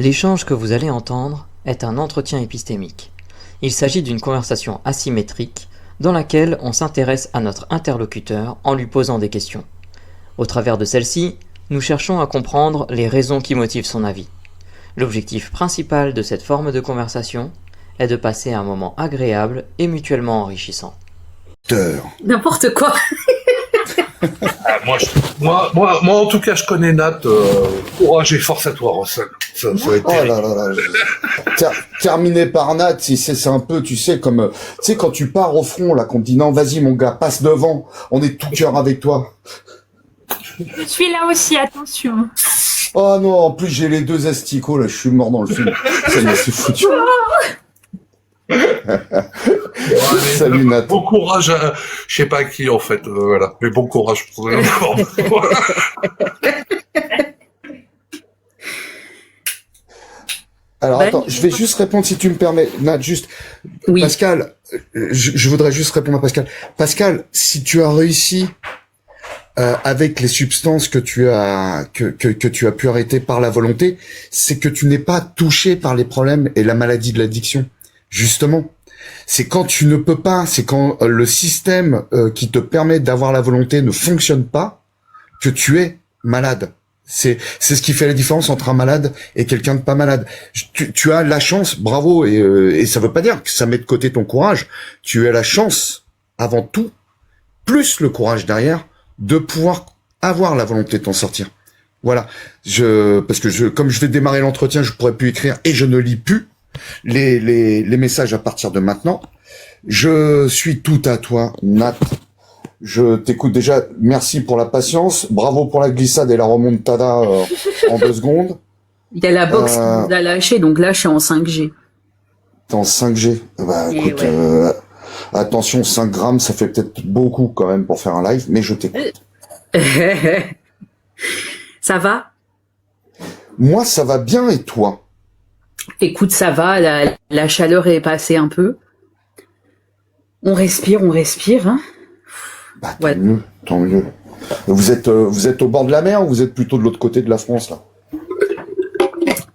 L'échange que vous allez entendre est un entretien épistémique. Il s'agit d'une conversation asymétrique dans laquelle on s'intéresse à notre interlocuteur en lui posant des questions. Au travers de celle-ci, nous cherchons à comprendre les raisons qui motivent son avis. L'objectif principal de cette forme de conversation est de passer un moment agréable et mutuellement enrichissant. N'importe quoi. Moi, en tout cas, je connais Nat. Courage et force à toi, Russell. Ça va être terrible. Oh là là. Terminé par Nat, c'est un peu, tu sais, comme, tu sais, quand tu pars au front, là, qu'on te dit non, vas-y, mon gars, passe devant. On est tout cœur avec toi. Je suis là aussi, attention. Oh non, en plus, j'ai les deux asticots, là, je suis mort dans le film. Ça y est, c'est foutu. Salut Nat. Bon courage à, je sais pas à qui en fait, voilà. Mais bon courage pour la forme. Alors attends, je vais juste répondre si tu me permets, Nat, juste. Oui. Pascal, je voudrais juste répondre à Pascal. Pascal, si tu as réussi avec les substances que tu as pu arrêter par la volonté, c'est que tu n'es pas touché par les problèmes et la maladie de l'addiction. Justement, c'est quand tu ne peux pas, c'est quand le système qui te permet d'avoir la volonté ne fonctionne pas que tu es malade. C'est ce qui fait la différence entre un malade et quelqu'un de pas malade. Tu as la chance, bravo, et ça veut pas dire que ça met de côté ton courage. Tu as la chance, avant tout, plus le courage derrière, de pouvoir avoir la volonté de t'en sortir. Voilà. Parce que comme je vais démarrer l'entretien, je pourrais plus écrire et je ne lis plus les messages à partir de maintenant. Je suis tout à toi, Nat. Je t'écoute déjà. Merci pour la patience. Bravo pour la glissade et la remontada en 2 secondes. Il y a la box qui nous a lâché, donc là, je suis en 5G. T'es en 5G. Bah, écoute, ouais. Attention, 5 grammes, ça fait peut-être beaucoup quand même pour faire un live, mais je t'écoute. Ça va? Moi, ça va bien, et toi? Écoute, ça va, la chaleur est passée un peu. On respire, hein. Bah, tant mieux. Vous êtes au bord de la mer ou vous êtes plutôt de l'autre côté de la France, là?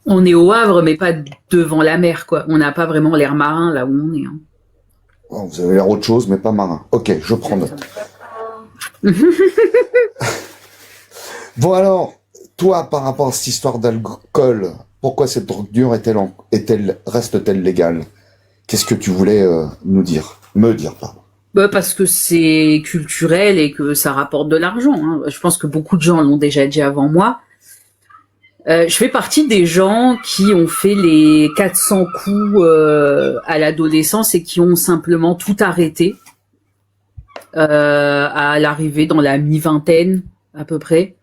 On est au Havre, mais pas devant la mer, quoi. On n'a pas vraiment l'air marin, là où on est, hein. Oh, vous avez l'air autre chose, mais pas marin. Ok, je prends note. Bon alors, toi, par rapport à cette histoire d'alcool, pourquoi cette drogue dure reste-t-elle légale? Qu'est-ce que tu voulais me dire, pardon. Bah parce que c'est culturel et que ça rapporte de l'argent, hein. Je pense que beaucoup de gens l'ont déjà dit avant moi. Je fais partie des gens qui ont fait les 400 coups à l'adolescence et qui ont simplement tout arrêté à l'arrivée dans la mi-vingtaine à peu près.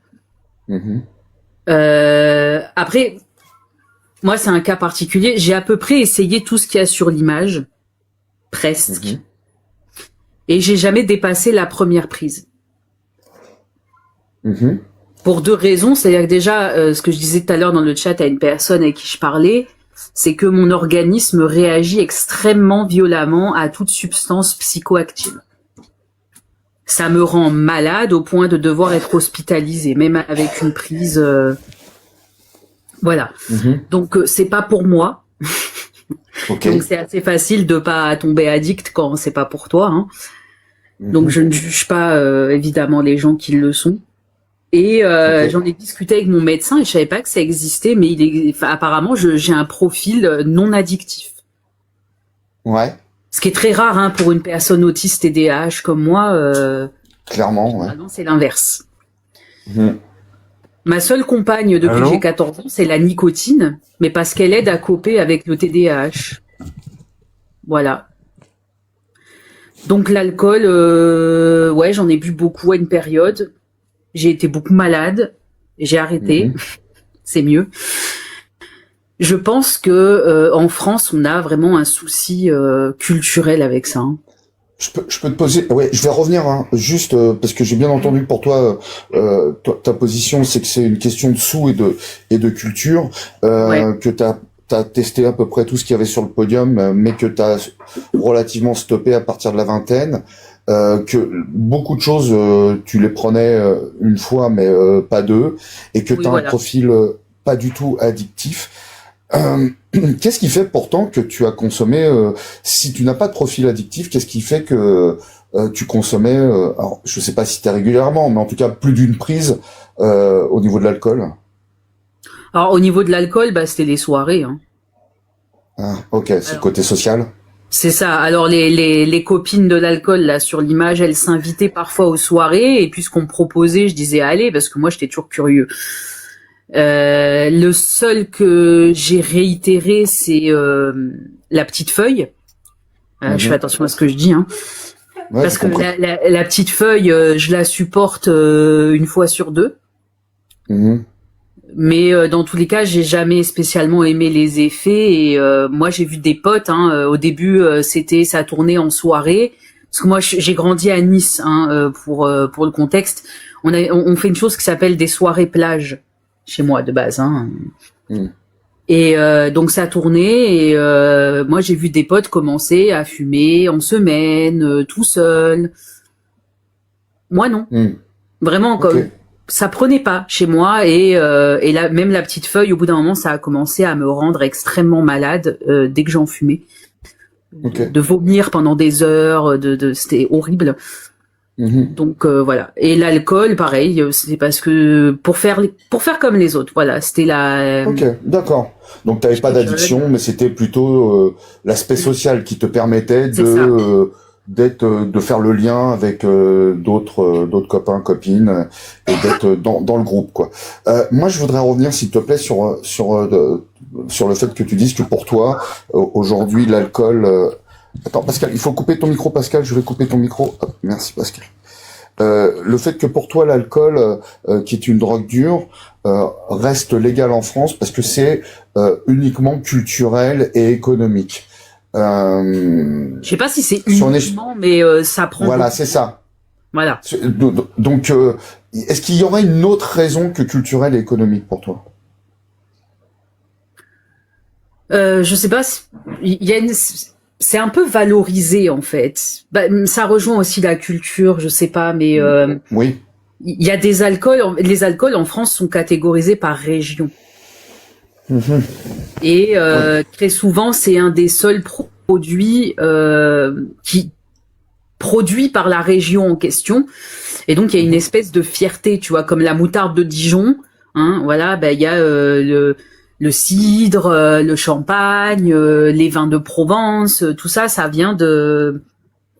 Après, moi c'est un cas particulier. J'ai à peu près essayé tout ce qu'il y a sur l'image, presque, et j'ai jamais dépassé la première prise. Pour 2 raisons, c'est-à-dire que déjà, ce que je disais tout à l'heure dans le chat à une personne avec qui je parlais, c'est que mon organisme réagit extrêmement violemment à toute substance psychoactive. Ça me rend malade au point de devoir être hospitalisée, même avec une prise. Voilà. Donc c'est pas pour moi. Okay. Donc c'est assez facile de pas tomber addict quand c'est pas pour toi, hein. Donc je ne juge pas évidemment les gens qui le sont. Et j'en ai discuté avec mon médecin et je savais pas que ça existait, mais apparemment j'ai un profil non addictif. Ouais. Ce qui est très rare, hein, pour une personne autiste TDAH comme moi. Clairement, ouais. C'est l'inverse. Ma seule compagne depuis que j'ai 14 ans, c'est la nicotine, mais parce qu'elle aide à coper avec le TDAH. Voilà. Donc l'alcool, ouais, j'en ai bu beaucoup à une période. J'ai été beaucoup malade, j'ai arrêté, c'est mieux. Je pense que en France, on a vraiment un souci culturel avec ça, hein. Je peux te poser, ouais, je vais revenir, hein, juste parce que j'ai bien entendu que pour toi, ta position, c'est que c'est une question de sous et de culture, que t'as testé à peu près tout ce qu'il y avait sur le podium, mais que t'as relativement stoppé à partir de la vingtaine. Que beaucoup de choses tu les prenais une fois mais pas 2, et que t'as un profil pas du tout addictif. Qu'est-ce qui fait pourtant que tu as consommé, si tu n'as pas de profil addictif, qu'est-ce qui fait que tu consommais, alors je sais pas si c'était régulièrement, mais en tout cas plus d'une prise au niveau de l'alcool? Alors au niveau de l'alcool, c'était les soirées. Hein. Ah, ok, c'est le côté social. C'est ça. Alors les copines de l'alcool là sur l'image, elles s'invitaient parfois aux soirées et puis ce qu'on me proposait, je disais allez parce que moi j'étais toujours curieux. Le seul que j'ai réitéré, c'est la petite feuille. Je fais attention à ce que je dis, hein. Ouais, parce que la petite feuille, je la supporte une fois sur deux. Mais dans tous les cas, j'ai jamais spécialement aimé les effets. Et moi, j'ai vu des potes. Au début, ça tournait en soirée. Parce que moi, j'ai grandi à Nice. Pour le contexte, on fait une chose qui s'appelle des soirées plage chez moi de base. Et donc ça tournait. Et moi, j'ai vu des potes commencer à fumer en semaine, tout seul. Moi, non. Vraiment, comme ça prenait pas chez moi. Et là, même la petite feuille, au bout d'un moment, ça a commencé à me rendre extrêmement malade dès que j'en fumais. De vomir pendant des heures, c'était horrible. Donc voilà. Et l'alcool, pareil, c'est parce que pour faire comme les autres, voilà, c'était la. Ok, d'accord. Donc t'avais pas d'addiction, mais c'était plutôt l'aspect social qui te permettait de faire le lien avec d'autres copains, copines et d'être dans le groupe, quoi. Moi, je voudrais revenir, s'il te plaît, sur le fait que tu dises que pour toi aujourd'hui l'alcool. Attends, Pascal, il faut couper ton micro, Pascal. Je vais couper ton micro. Hop, merci, Pascal. Le fait que pour toi l'alcool, qui est une drogue dure, reste légal en France parce que c'est uniquement culturel et économique. Je sais pas si c'est uniquement, mais ça prend. Voilà, c'est ça. Voilà. Donc, est-ce qu'il y aurait une autre raison que culturelle et économique pour toi? Je sais pas. Il y a c'est un peu valorisé en fait. Ça rejoint aussi la culture, je sais pas, mais oui. Il y a des alcools. Les alcools en France sont catégorisés par région. Et très souvent, c'est un des seuls produits qui produit par la région en question. Et donc il y a une espèce de fierté, tu vois, comme la moutarde de Dijon. Voilà, il y a le cidre, le champagne, les vins de Provence, tout ça, ça vient de.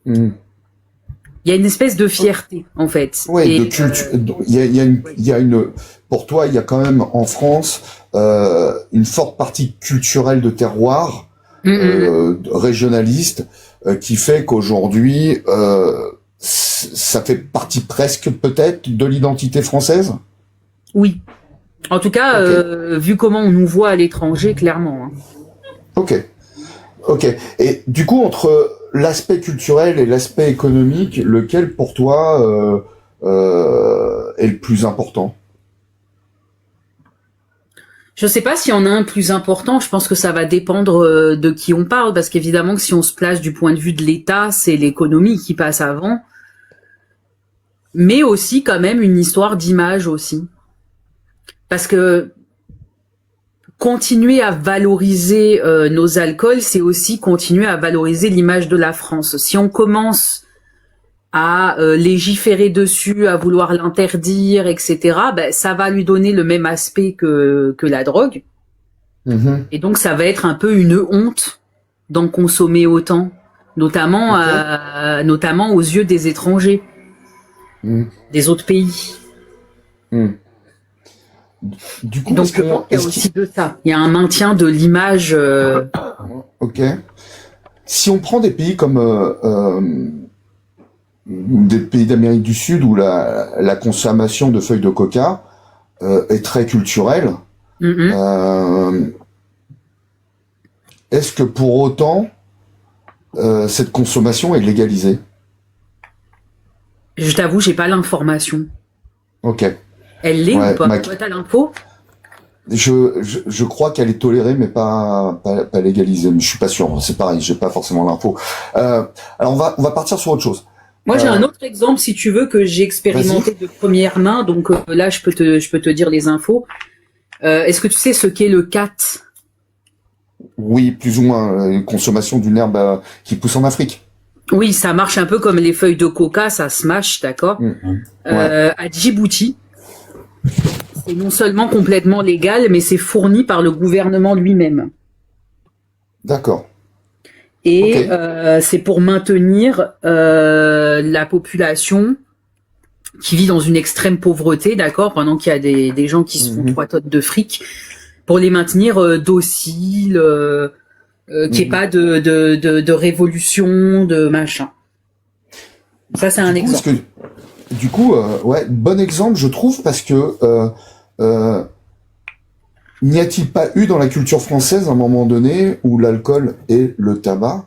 Il y a une espèce de fierté, en fait. Oui, de culture. Il y a une. Pour toi, il y a quand même en France une forte partie culturelle de terroir, régionaliste, qui fait qu'aujourd'hui, ça fait partie presque peut-être de l'identité française. Oui. En tout cas, vu comment on nous voit à l'étranger, clairement. Ok. Et du coup, entre l'aspect culturel et l'aspect économique, lequel pour toi est le plus important? Je sais pas s'il y en a un plus important. Je pense que ça va dépendre de qui on parle, parce qu'évidemment que si on se place du point de vue de l'État, c'est l'économie qui passe avant. Mais aussi quand même une histoire d'image aussi. Parce que continuer à valoriser nos alcools, c'est aussi continuer à valoriser l'image de la France. Si on commence à légiférer dessus, à vouloir l'interdire, etc., ça va lui donner le même aspect que la drogue. Et donc ça va être un peu une honte d'en consommer autant, notamment aux yeux des étrangers, des autres pays. Du coup, donc je pense qu'il y a aussi de ça. Il y a un maintien de l'image. Ok. Si on prend des pays comme des pays d'Amérique du Sud où la consommation de feuilles de coca est très culturelle, est-ce que pour autant cette consommation est légalisée? Je t'avoue, j'ai pas l'information. Ok. Elle l'est ou pas? Toi, t'as l'info? Je crois qu'elle est tolérée, mais pas légalisée. Mais je suis pas sûr. C'est pareil, j'ai pas forcément l'info. Alors on va partir sur autre chose. Moi, j'ai un autre exemple, si tu veux, que j'ai expérimenté de première main. Donc là, je peux te dire les infos. Est-ce que tu sais ce qu'est le cat? Oui, plus ou moins. Consommation d'une herbe qui pousse en Afrique. Oui, ça marche un peu comme les feuilles de coca, ça se mâche, d'accord. À Djibouti, c'est non seulement complètement légal, mais c'est fourni par le gouvernement lui-même. D'accord. Et c'est pour maintenir la population qui vit dans une extrême pauvreté, d'accord, pendant qu'il y a des gens qui se font 3 tonnes de fric, pour les maintenir dociles, qu'il n'y ait pas de révolution, de machin. Ça, c'est un exemple. Du coup, ouais, bon exemple, je trouve, parce que n'y a-t-il pas eu dans la culture française un moment donné où l'alcool et le tabac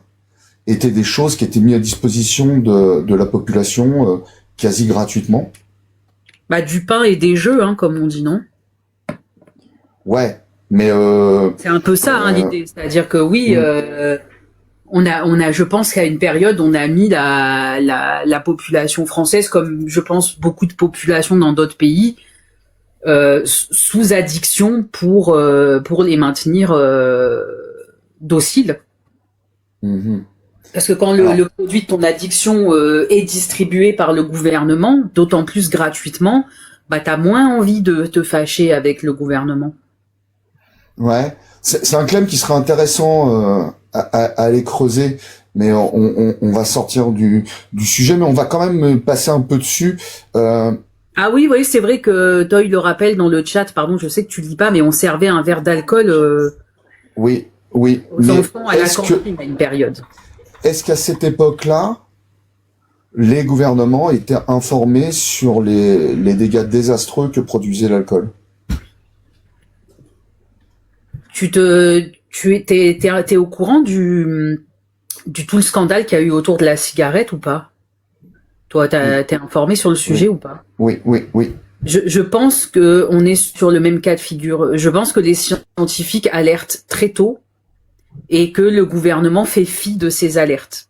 étaient des choses qui étaient mises à disposition de la population quasi gratuitement? Bah, du pain et des jeux, hein, comme on dit, non? Ouais, mais c'est un peu ça, hein, l'idée. C'est-à-dire que oui, on a, je pense qu'à une période, on a mis la population française, comme je pense beaucoup de populations dans d'autres pays, sous addiction pour les maintenir dociles. Parce que quand le produit de ton addiction est distribué par le gouvernement, d'autant plus gratuitement, bah t'as moins envie de te fâcher avec le gouvernement. Ouais, c'est un claim qui serait intéressant à aller creuser, mais on va sortir du sujet, mais on va quand même passer un peu dessus. Ah oui, c'est vrai que Toy le rappelle dans le chat, pardon, je sais que tu lis pas, mais on servait un verre d'alcool oui, aux enfants à la cantine à une période. Est-ce qu'à cette époque-là, les gouvernements étaient informés sur les dégâts désastreux que produisait l'alcool? Tu étais au courant du tout le scandale qu'il y a eu autour de la cigarette ou pas? Toi, t'es informé sur le sujet ou pas? Oui. Je pense que on est sur le même cas de figure. Je pense que les scientifiques alertent très tôt et que le gouvernement fait fi de ces alertes.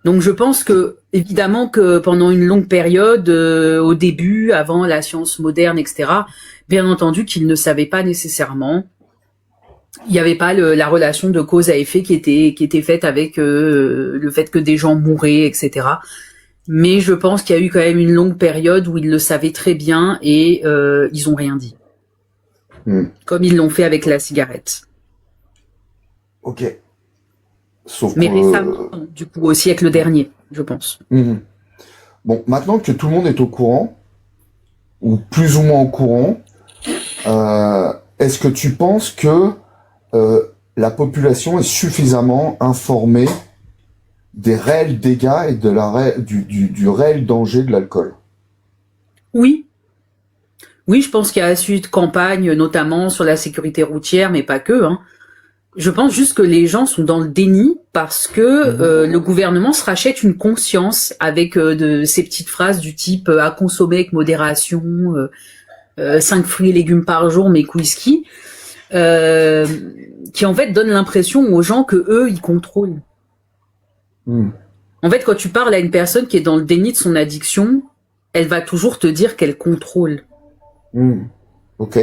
Donc je pense que, évidemment, que pendant une longue période, au début, avant la science moderne, etc., bien entendu qu'ils ne savaient pas nécessairement. Il n'y avait pas la relation de cause à effet qui était faite avec le fait que des gens mouraient, etc. Mais je pense qu'il y a eu quand même une longue période où ils le savaient très bien et ils ont rien dit. Comme ils l'ont fait avec la cigarette. Ok. Sauf mais récemment, du coup, au siècle dernier, je pense. Bon, maintenant que tout le monde est au courant, ou plus ou moins au courant, est-ce que tu penses que la population est suffisamment informée des réels dégâts et du réel danger de l'alcool? Oui, je pense qu'il y a eu de campagne, notamment sur la sécurité routière, mais pas que. Je pense juste que les gens sont dans le déni parce que le gouvernement se rachète une conscience avec ces petites phrases du type à consommer avec modération, 5 fruits et légumes par jour, mais whisky, qui en fait donne l'impression aux gens que eux ils contrôlent. En fait, quand tu parles à une personne qui est dans le déni de son addiction, elle va toujours te dire qu'elle contrôle. Ok.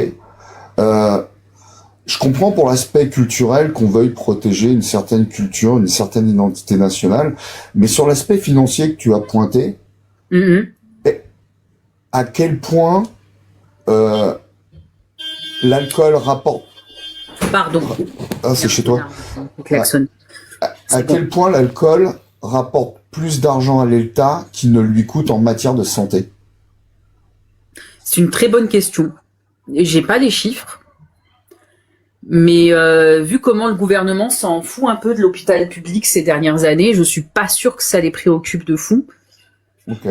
Je comprends pour l'aspect culturel qu'on veuille protéger une certaine culture, une certaine identité nationale, mais sur l'aspect financier que tu as pointé, à quel point l'alcool rapporte... Pardon. Ah, c'est chez toi. Klaxon. À quel point l'alcool rapporte plus d'argent à l'État qu'il ne lui coûte en matière de santé? C'est une très bonne question. J'ai pas les chiffres. Mais vu comment le gouvernement s'en fout un peu de l'hôpital public ces dernières années, je suis pas sûre que ça les préoccupe de fou. Ok.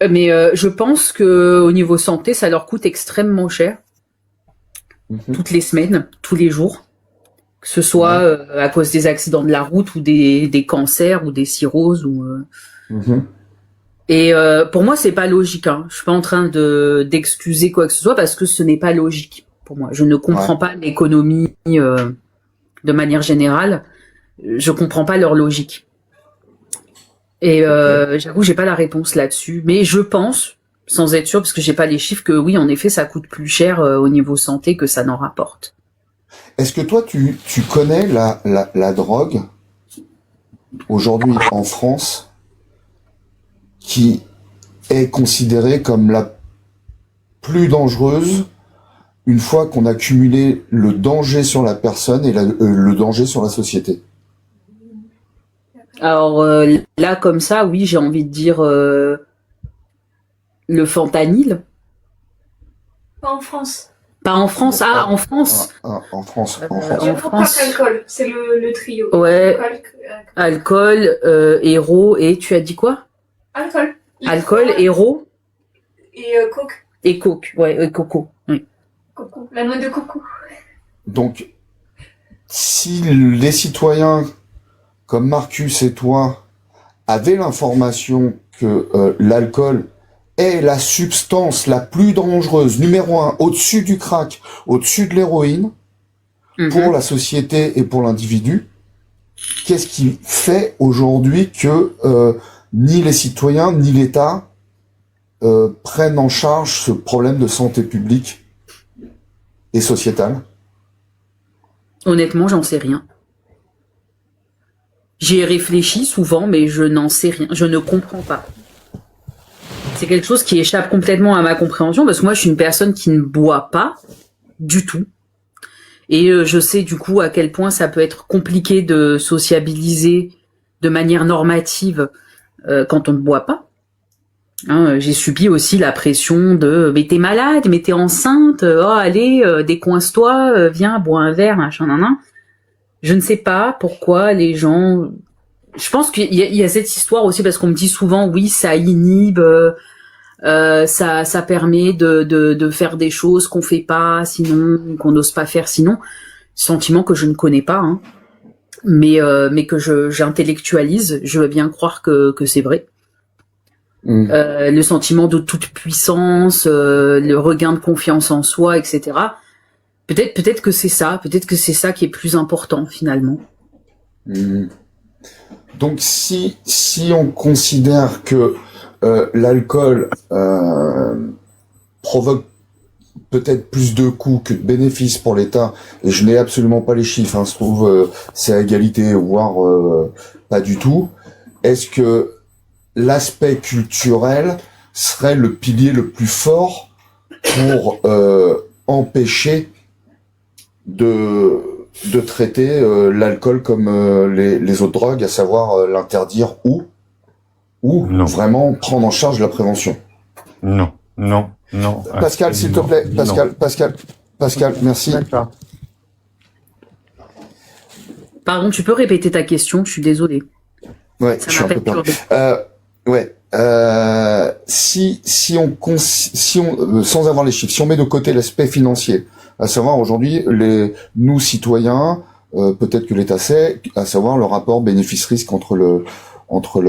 Mais je pense que au niveau santé, ça leur coûte extrêmement cher. Toutes les semaines, tous les jours. Que ce soit à cause des accidents de la route ou des cancers ou des cirrhoses. Et pour moi, c'est pas logique. Je suis pas en train d'excuser quoi que ce soit parce que ce n'est pas logique. Pour moi, je ne comprends pas l'économie de manière générale. Je comprends pas leur logique. Et j'avoue, j'ai pas la réponse là-dessus. Mais je pense, sans être sûr, parce que j'ai pas les chiffres, que oui, en effet, ça coûte plus cher au niveau santé que ça n'en rapporte. Est-ce que toi, tu connais la drogue aujourd'hui en France qui est considérée comme la plus dangereuse une fois qu'on a cumulé le danger sur la personne et le danger sur la société? Alors là, comme ça, oui, j'ai envie de dire le fentanyl. Pas en France. Pas en France. Ah, en France. En France. En Je crois France. qu'alcool, c'est le trio. Ouais. Alcool, Héros et tu as dit quoi? alcool. Alcool, héros Et coke. et coke. Ouais, coco. Oui. Coco. La noix de coco. Donc, si les citoyens comme Marcus et toi avaient l'information que l'alcool est la substance la plus dangereuse, numéro 1, au-dessus du crack, au-dessus de l'héroïne, pour la société et pour l'individu, qu'est-ce qui fait aujourd'hui que ni les citoyens ni l'État prennent en charge ce problème de santé publique et sociétale? Honnêtement, j'en sais rien. J'y ai réfléchi souvent, mais je n'en sais rien. Je ne comprends pas. C'est quelque chose qui échappe complètement à ma compréhension, parce que moi, je suis une personne qui ne boit pas du tout. Et je sais du coup à quel point ça peut être compliqué de sociabiliser de manière normative quand on ne boit pas. Hein, j'ai subi aussi la pression de mais t'es malade, mais t'es enceinte, oh allez, décoince-toi, viens, bois un verre, machin, nan. Je ne sais pas pourquoi les gens... Je pense qu'il y a cette histoire aussi parce qu'on me dit souvent oui ça inhibe, ça permet de faire des choses qu'on fait pas sinon, qu'on n'ose pas faire sinon. Sentiment que je ne connais pas, hein. mais que j'intellectualise. Je veux bien croire que c'est vrai. Le sentiment de toute puissance, le regain de confiance en soi, etc. Peut-être que c'est ça. Peut-être que c'est ça qui est plus important finalement. Donc si on considère que l'alcool provoque peut-être plus de coûts que de bénéfices pour l'État, et je n'ai absolument pas les chiffres, hein, se trouve c'est à égalité, voire pas du tout, est-ce que l'aspect culturel serait le pilier le plus fort pour empêcher de traiter l'alcool comme les autres drogues, à savoir l'interdire ou Non. vraiment prendre en charge la prévention? Non. Pascal, s'il te plaît, Pascal, merci. D'accord. Pardon, tu peux répéter ta question? Je suis désolée. Ouais, Ça je suis un m'a peu perdu. perturbée. Si on sans avoir les chiffres, si on met de côté l'aspect financier, à savoir aujourd'hui nous citoyens, peut-être que l'État sait, à savoir le rapport bénéfice-risque entre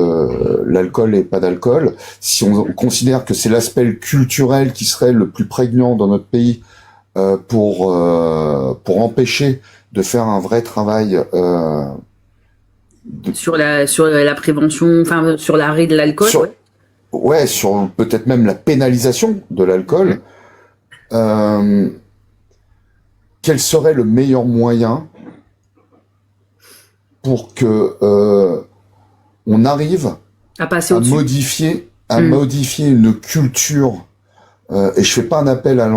l'alcool et pas d'alcool. Si on considère que c'est l'aspect culturel qui serait le plus prégnant dans notre pays pour empêcher de faire un vrai travail Sur la prévention, enfin sur l'arrêt de l'alcool. Ouais, sur peut-être même la pénalisation de l'alcool. Quel serait le meilleur moyen pour que on arrive À passer à au-dessus. modifier une culture, et je fais pas un appel à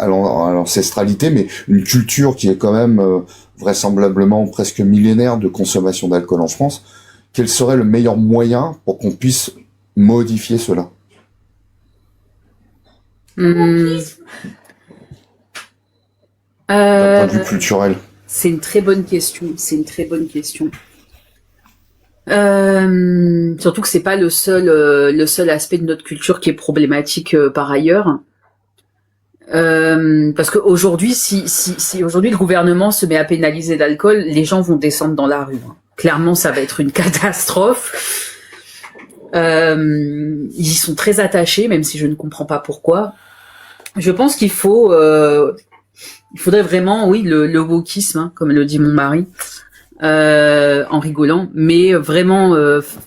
l'ancestralité, mais une culture qui est quand même vraisemblablement presque millénaire de consommation d'alcool en France. Quel serait le meilleur moyen pour qu'on puisse modifier cela? D'un point de vue culturel. C'est une très bonne question. Surtout que c'est pas le seul aspect de notre culture qui est problématique par ailleurs. Parce qu'aujourd'hui, si aujourd'hui le gouvernement se met à pénaliser l'alcool, les gens vont descendre dans la rue. Clairement, ça va être une catastrophe. Ils y sont très attachés, même si je ne comprends pas pourquoi. Je pense qu'il faudrait vraiment, oui, le wokisme, hein, comme le dit mon mari, en rigolant, mais vraiment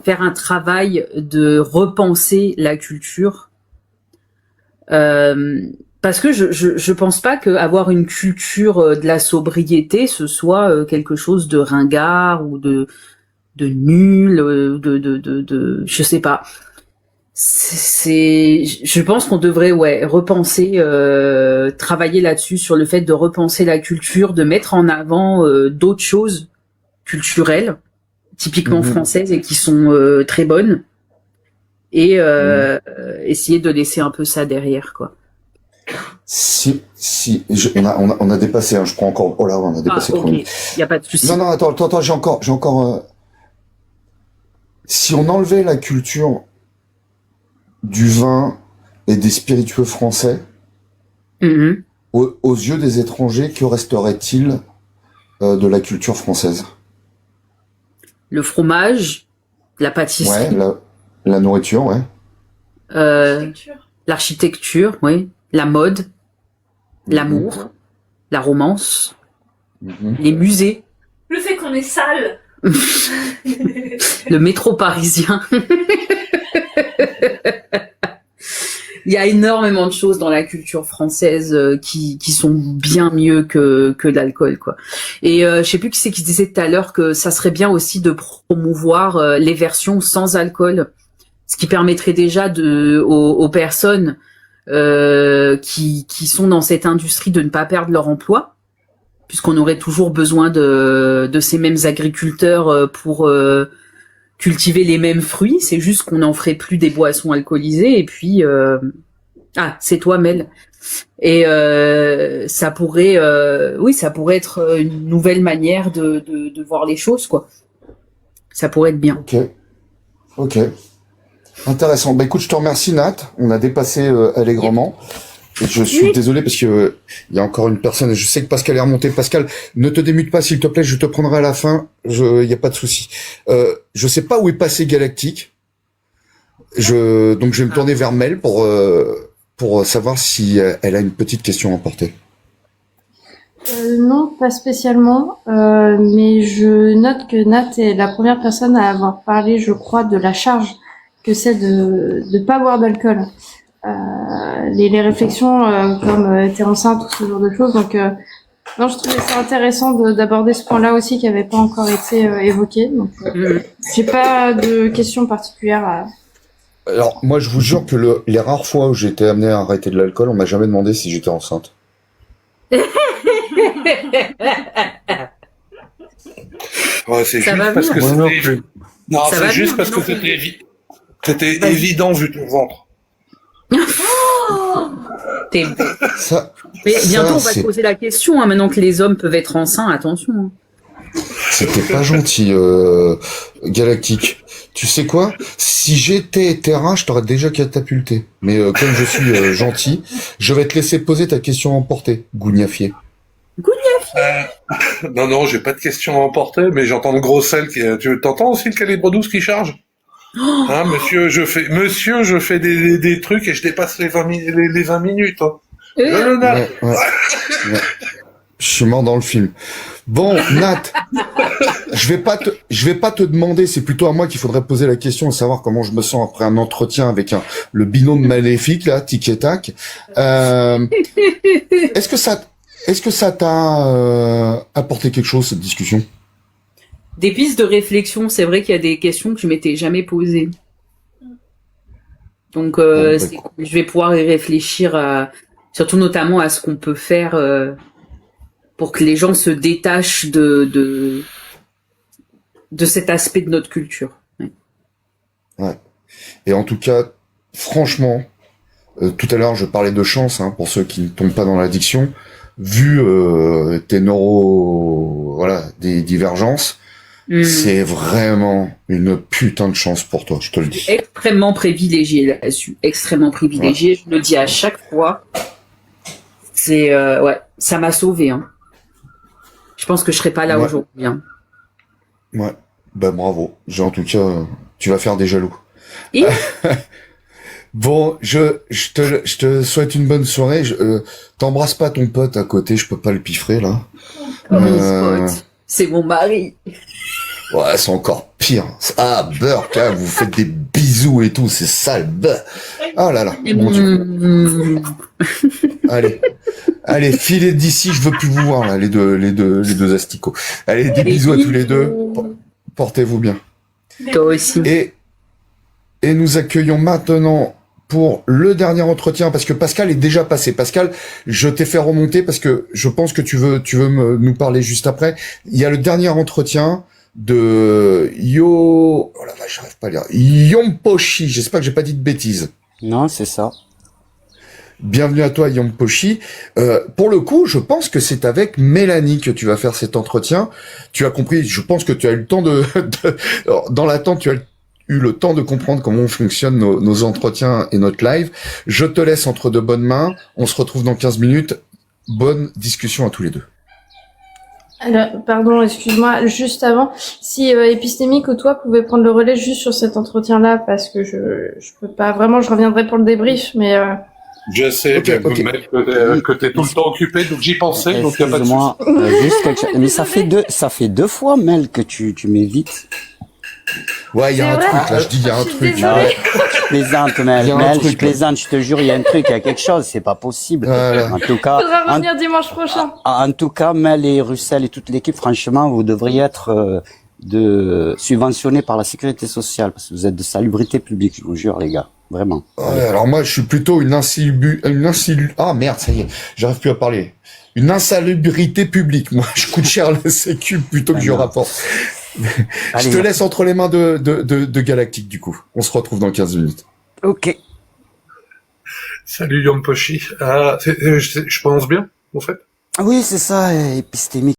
faire un travail de repenser la culture. Parce que je pense pas que avoir une culture de la sobriété, ce soit quelque chose de ringard ou de nul, je sais pas. Je pense qu'on devrait repenser, travailler là-dessus sur le fait de repenser la culture, de mettre en avant d'autres choses culturelles, typiquement françaises et qui sont très bonnes, et essayer de laisser un peu ça derrière, quoi. On a dépassé, hein, je prends encore, oh là, on a dépassé 3 minutes. Y a pas de souci. Non, attends, j'ai encore, si on enlevait la culture du vin et des spiritueux français, aux yeux des étrangers, que resterait-il de la culture française? Le fromage, la pâtisserie. Ouais, la nourriture, ouais. L'architecture, oui. La mode, l'amour, la romance, les musées. Le fait qu'on est sale. Le métro parisien. Il y a énormément de choses dans la culture française qui sont bien mieux que l'alcool, quoi. Et je sais plus qui c'est qui disait tout à l'heure que ça serait bien aussi de promouvoir les versions sans alcool, ce qui permettrait déjà aux personnes qui sont dans cette industrie de ne pas perdre leur emploi, puisqu'on aurait toujours besoin de ces mêmes agriculteurs pour cultiver les mêmes fruits. C'est juste qu'on n'en ferait plus des boissons alcoolisées. Et puis c'est toi, Mel. Et ça pourrait être une nouvelle manière de voir les choses, quoi. Ça pourrait être bien. Ok. Intéressant. Bah écoute, je te remercie, Nat. On a dépassé allègrement. Et je suis désolé parce que il y a encore une personne. Je sais que Pascal est remonté. Pascal, ne te démute pas, s'il te plaît. Je te prendrai à la fin. Il y a pas de souci. Je sais pas où est passé Galactique. Donc je vais me tourner vers Mel pour savoir si elle a une petite question à emporter. Non, pas spécialement, mais je note que Nat est la première personne à avoir parlé, je crois, de la charge que c'est de pas boire d'alcool. Les réflexions comme t'es enceinte, tout ce genre de choses. Donc non, je trouvais ça intéressant d'aborder ce point-là aussi qui avait pas encore été évoqué. Donc j'ai pas de questions particulières à... Alors moi, je vous jure que les rares fois où j'ai été amené à arrêter de l'alcool, on m'a jamais demandé si j'étais enceinte. Ouais, c'est juste parce que c'était... Non, c'est juste parce que c'était évident vu ton ventre. Mais bientôt on va te poser la question, hein, maintenant que les hommes peuvent être enceints, attention. C'était pas gentil, Galactique. Tu sais quoi? Si j'étais terrain, je t'aurais déjà catapulté. Mais comme je suis gentil, je vais te laisser poser ta question à emporter, Gougnafier. Non, j'ai pas de question à emporter, mais j'entends le gros sel qui... Tu t'entends aussi le calibre 12 qui charge? Hein, monsieur, je fais des trucs et je dépasse les 20 minutes. Hein. Ouais. Je suis mort dans le film. Bon, Nat, je vais pas te demander, c'est plutôt à moi qu'il faudrait poser la question et savoir comment je me sens après un entretien avec le binôme maléfique, là, tic et tac. Est-ce que ça t'a apporté quelque chose, cette discussion? Des pistes de réflexion, c'est vrai qu'il y a des questions que je m'étais jamais posées. Donc, je vais pouvoir y réfléchir, surtout notamment à ce qu'on peut faire pour que les gens se détachent de cet aspect de notre culture. Ouais. Et en tout cas, franchement, tout à l'heure, je parlais de chance, hein, pour ceux qui ne tombent pas dans l'addiction. Vu tes des divergences, c'est vraiment une putain de chance pour toi, je te le dis. Extrêmement privilégié là-dessus, extrêmement privilégié. Ouais. Je le dis à chaque fois. C'est ça m'a sauvé. Hein. Je pense que je serais pas là aujourd'hui. Hein. Ouais, bah bravo. En tout cas, tu vas faire des jaloux. Bon, je te souhaite une bonne soirée. T'embrasses pas ton pote à côté, je peux pas le piffrer là. C'est mon mari. Ouais, c'est encore pire. Ah, Burke, hein, vous faites des bisous et tout, c'est sale. Bah. Ah là là, mon Dieu. Allez, filez d'ici, je veux plus vous voir là, les deux asticots. Allez, des bisous à tous les deux. Portez-vous bien. Toi aussi. Et nous accueillons maintenant pour le dernier entretien, parce que Pascal est déjà passé. Pascal, je t'ai fait remonter parce que je pense que tu veux nous parler juste après. Il y a le dernier entretien de oh la vache, j'arrive pas à lire. Yomposhi, j'espère que j'ai pas dit de bêtises. Non, c'est ça. Bienvenue à toi, Yomposhi. Pour le coup, je pense que c'est avec Mélanie que tu vas faire cet entretien. Tu as compris, je pense que tu as eu le temps dans l'attente, tu as eu le temps de comprendre comment fonctionnent nos entretiens et notre live. Je te laisse entre de bonnes mains. On se retrouve dans 15 minutes. Bonne discussion à tous les deux. Alors, pardon, excuse-moi, juste avant, si Épistémique ou toi pouvez prendre le relais juste sur cet entretien-là, parce que je peux pas, vraiment, je reviendrai pour le débrief, mais... Je sais, Okay. que t'es tout le temps occupé, donc j'y pensais, donc y a pas de souci. Excuse-moi, juste quelque chose. Mais ça fait deux fois, Mel, que tu m'évites. Ouais, il y a un C'est truc, vrai là, je dis, il y a un Je suis truc. désolée. Ouais. Je plaisante, Mel. Il y a un Mel, truc, je plaisante, je te jure, il y a un truc, il y a quelque chose, c'est pas possible. Voilà. En tout cas, Faudra revenir dimanche prochain. en tout cas, Mel et Russell et toute l'équipe, franchement, vous devriez être subventionnés par la sécurité sociale, parce que vous êtes de salubrité publique, je vous jure, les gars. Vraiment. Ouais, alors moi, je suis plutôt ah merde, ça y est, j'arrive plus à parler. Une insalubrité publique. Moi, je coûte cher la sécu plutôt que je rapporte. Je te laisse entre les mains de Galactique, du coup. On se retrouve dans 15 minutes. Ok. Salut Yomposhi. Je pense bien, en fait. Oui, c'est ça, épistémique.